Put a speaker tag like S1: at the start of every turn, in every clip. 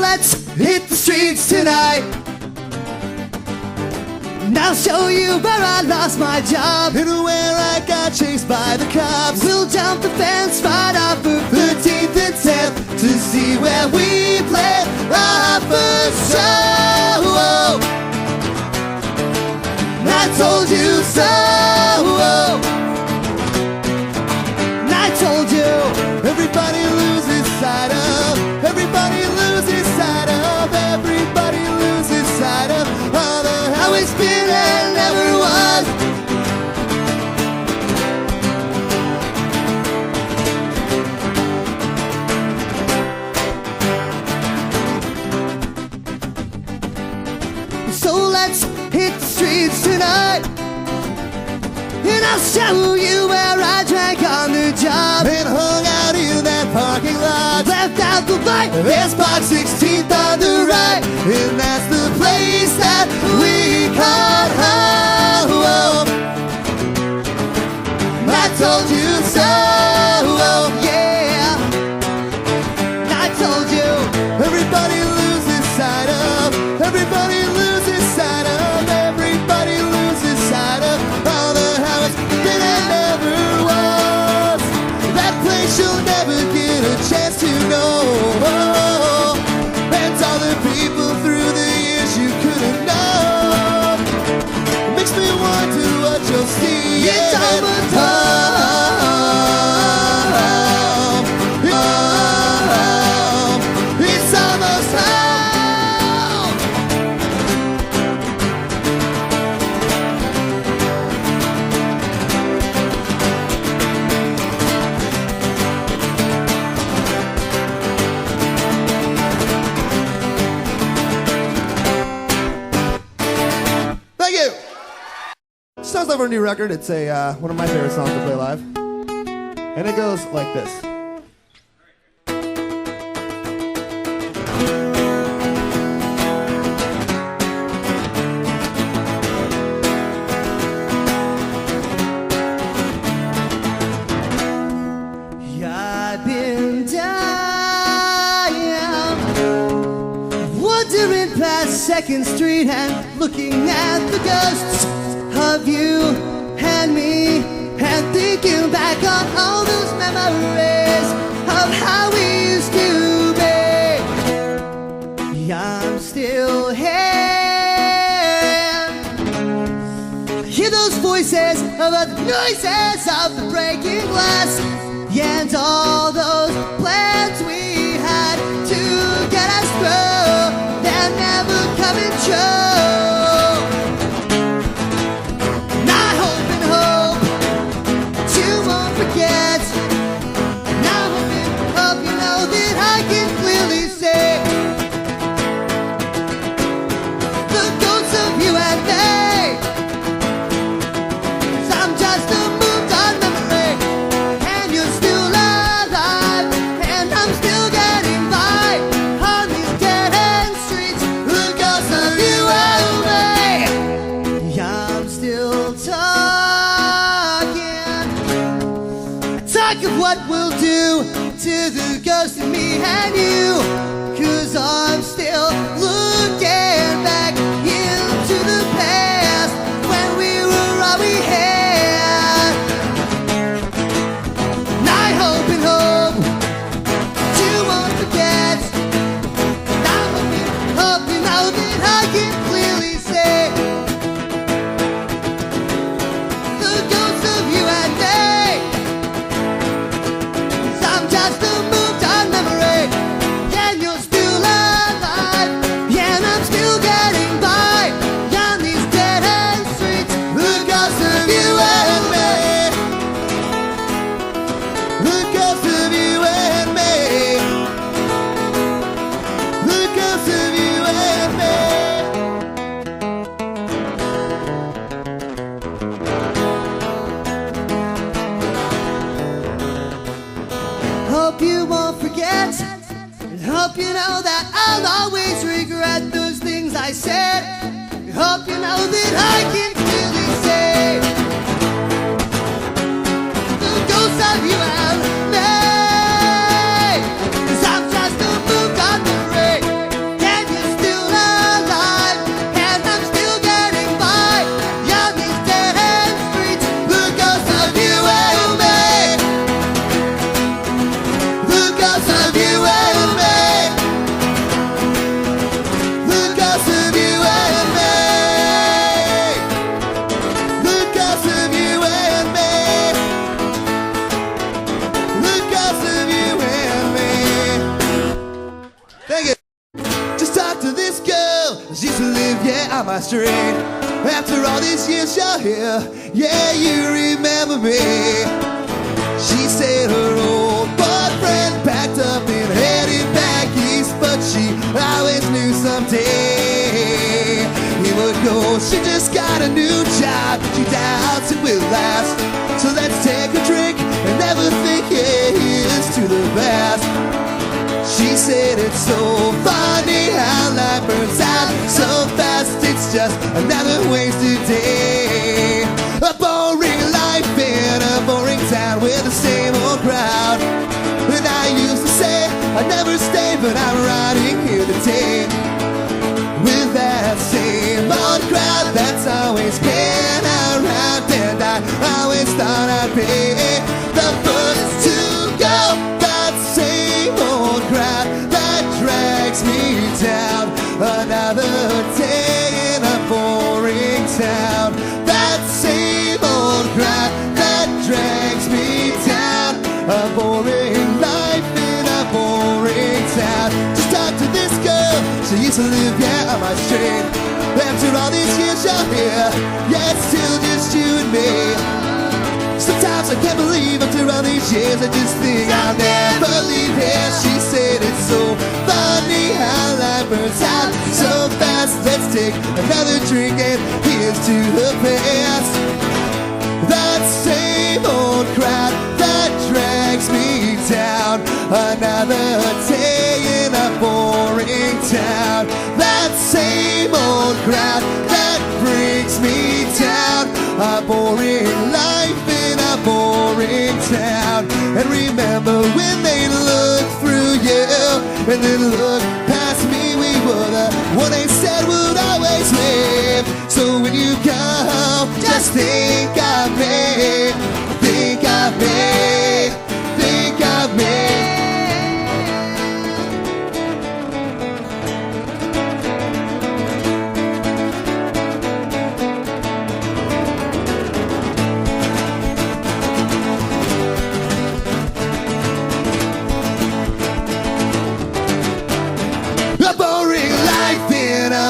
S1: let's hit the streets tonight. And I'll show you where I lost my job
S2: and where I got chased by the cops.
S1: We'll jump the fence right off of 13th and 10th to see where we play our first show. And I told you so. And I told you
S2: everybody loses sight of, everybody loses sight of, everybody loses sight of
S1: how it's been and never was. So let's hit the streets tonight, and I'll show you where I drank on the job
S2: and hung out in that parking lot.
S1: Left out the light,
S2: there's box 16th on the right, and that's the place that we call home. I told you so,
S1: yeah. I told you
S2: everybody loses sight of, everybody loses sight of, everybody loses sight of all the how it's been and never was. That place you'll never get a chance to know. And all the people through the years you couldn't know. It makes me wonder what you'll see.
S1: It's almost home.
S2: It's almost home. Thank you. Sounds like our new record. It's a one of my favorite songs to play live, and it goes like this.
S1: I've been down, wandering past 2nd Street and looking at the ghosts of you and me, and thinking back on all those memories of how we used to be. I'm still here. I hear those voices about the noises of the breaking glass, and all those plans we had to get us through, they're never coming true. And I hope and hope that you won't forget. And I hope you know that I can clearly see the ghosts of you and me. 'Cause I'm just a moved on memory, and you're still alive, and I'm still getting by on these dead-end streets. The ghosts of you and me. I'm still talking. Talk of what we'll do to the ghost of me and you. 'Cause I'm still looking back into the past when we were all we had. And I hope and hope that you won't forget. And I hope you know that I can clearly see the ghosts of you and me. 'Cause I'm just a moved on memory, and you're still alive, and I'm still getting by on these dead-end streets. The ghosts of you and me.
S2: The ghost of you and me. The ghost of you and me.
S1: Hope you won't forget, and hope you know that I'll always regret those things I said. Hope you know that I can clearly say the ghosts of you and me. 'Cause I'm just a moved on memory,
S2: straight. After all these years you're here, yeah, you remember me. She said her old boyfriend packed up and headed back east, but she always knew someday he would go. She just got a new job, she doubts it will last. So let's take a drink and never think here's to the best. She said it's so funny how life burns out so fast. It's just another wasted day. A boring life in a boring town with the same old crowd. And I used to say I'd never stay, but I'm riding here today with that same old crowd that's always been around. And I always thought I'd be the first to go. That same old crowd that drags me down. Another day in a boring town. That same old crowd that drags me down. A boring life in a boring town. Just talk to this girl, she used to live, yeah, on my street. After all these years you're here, yeah, it's still just you and me. Sometimes I can't believe after all these years I just think I'll never leave here. She said it's so funny how life burns out so fast. Let's take another drink and here's to the past. That same old crowd that drags me down. Another day in a boring town. That same old crowd that brings me down. A boring life in a boring town. And remember when they look through you and then look past me, we were the one they said would always live. So when you go, just think of me, think of me, think of me.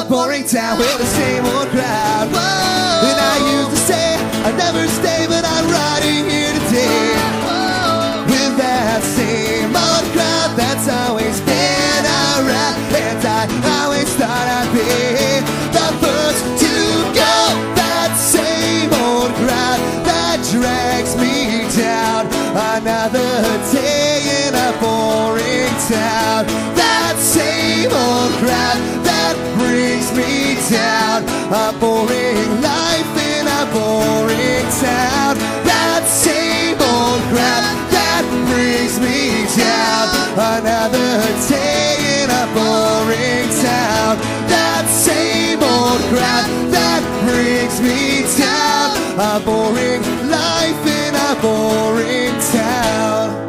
S2: Boring town with the same old crowd. Whoa. And I used to say I'd never stay, but I'm riding here today. Whoa. With that same old crowd that's always been around. And I always thought I'd be the first to go. That same old crowd that drags me down. Another day in a boring town. That same old crowd that brings me down. A boring life in a boring town. That same old crowd that brings me down. Another day in a boring town. That same old crowd that brings me down. A boring life in a boring town.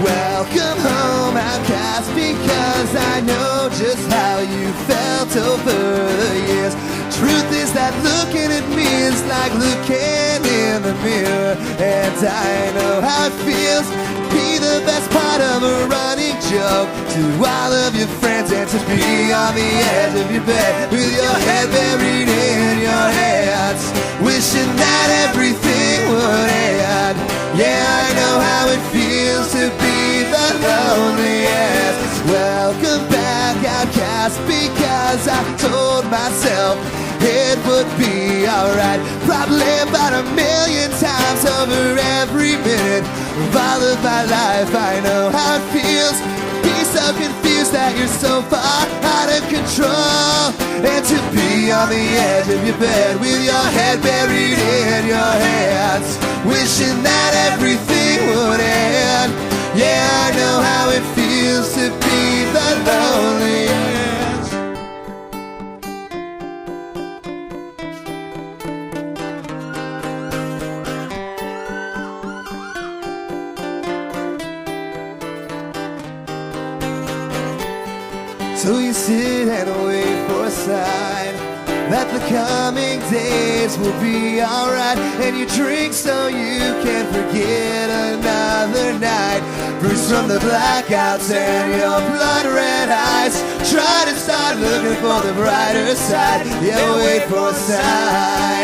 S2: Welcome home, outcast, because I know just how you felt over the years. Truth is that looking at me is like looking in the mirror. And I know how it feels to be the best part of a running joke to all of your friends, and to be on the edge of your bed with your head buried in your hands, wishing that everything would end. Yeah, I know how it feels to be the loneliest. Welcome back, outcast, because I told myself it would be alright. Probably about 1,000,000 times over every minute of all of my life. I know how it feels to be so confused that you're so far out of control, and to be on the edge of your bed with your head buried in your hands, wishing that everything would end. Yeah, I know how it feels to be the loneliest. So you sit and wait for a sign that the coming days will be alright. And you drink so you can forget another night. Bruised from the blackouts and your blood red eyes. Try to start looking for the brighter side. Yeah, wait for a sign.